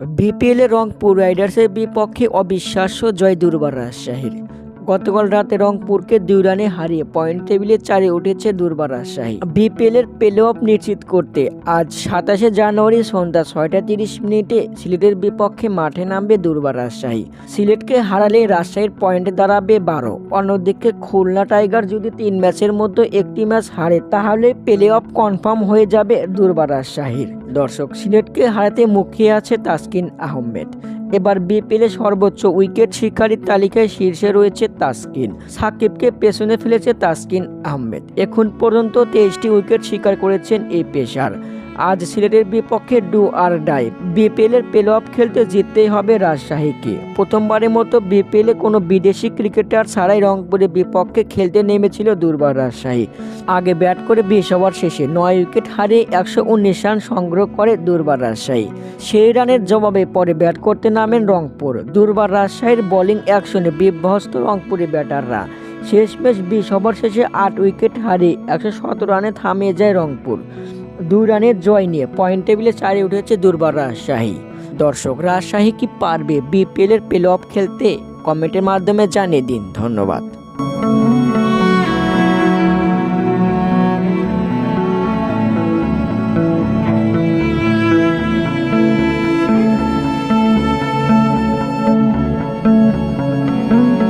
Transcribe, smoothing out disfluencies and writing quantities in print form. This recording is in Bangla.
বিপিএলে রংপুর রাইডার্সের বিপক্ষে অবিশ্বাস্য জয় দুর্বার রাজশাহীর। গতকাল রাতে রংপুরকে 2 রানে হারিয়ে পয়েন্ট টেবিলে 4-এ উঠেছে দুর্বার রাজশাহী। বিপিএলের প্লে অফ নিশ্চিত করতে আজ 27শে জানুয়ারি সন্ধ্যা 6টা 30 মিনিটে সিলেটের বিপক্ষে মাঠে নামবে দুর্বার রাজশাহী। সিলেটকে হারালে রাজশাহীর পয়েন্ট দাঁড়াবে 12। অন্যদিকে খুলনা টাইগার যদি 3 ম্যাচের মধ্যে একটি ম্যাচ হারে তাহলে প্লে অফ কনফার্ম হয়ে যাবে দুর্বার রাজশাহীর। দর্শক, সিলেটকে হারাতে মুখিয়ে আছে তাসকিন আহমেদ। এবার বিপিএলে সর্বোচ্চ উইকেট শিকারীর তালিকায় শীর্ষে রয়েছে তাসকিন। সাকিবকে পেছনে ফেলেছে তাসকিন আহমেদ। এখন পর্যন্ত 23টি উইকেট শিকার করেছেন এই পেসার। আজ সিলেটের বিপক্ষে ডু আর ডাই। বিপিএলের প্লে অফ খেলতে জিততেই হবে রাজশাহীকে। প্রথমবারের মতো বিপিএলে কোনো বিদেশি ক্রিকেটার ছাড়াই রংপুরের বিপক্ষে খেলতে নেমেছিল দুর্বার রাজশাহী। আগে ব্যাট করে 20 ওভার শেষে 9 উইকেট হারিয়ে 119 রান সংগ্রহ করে দুর্বার রাজশাহী। সেই রানের জবাবে পরে ব্যাট করতে নামেন রংপুর। দুর্বার রাজশাহীর বোলিং অ্যাকশনে বিধ্বস্ত রংপুরের ব্যাটাররা। শেষমেশ 20 ওভার শেষে 8 উইকেট হারিয়ে 117 রানে থামিয়ে যায় রংপুর। 2 রানের জয় নিয়ে পয়েন্ট টেবিলে 4-এ উঠেছে দুর্বার রাজশাহী। দর্শক, রাজশাহী কি পারবে বিপিএলের প্লে অফ খেলতে? কমেন্টের মাধ্যমে জানিয়ে দিন। ধন্যবাদ।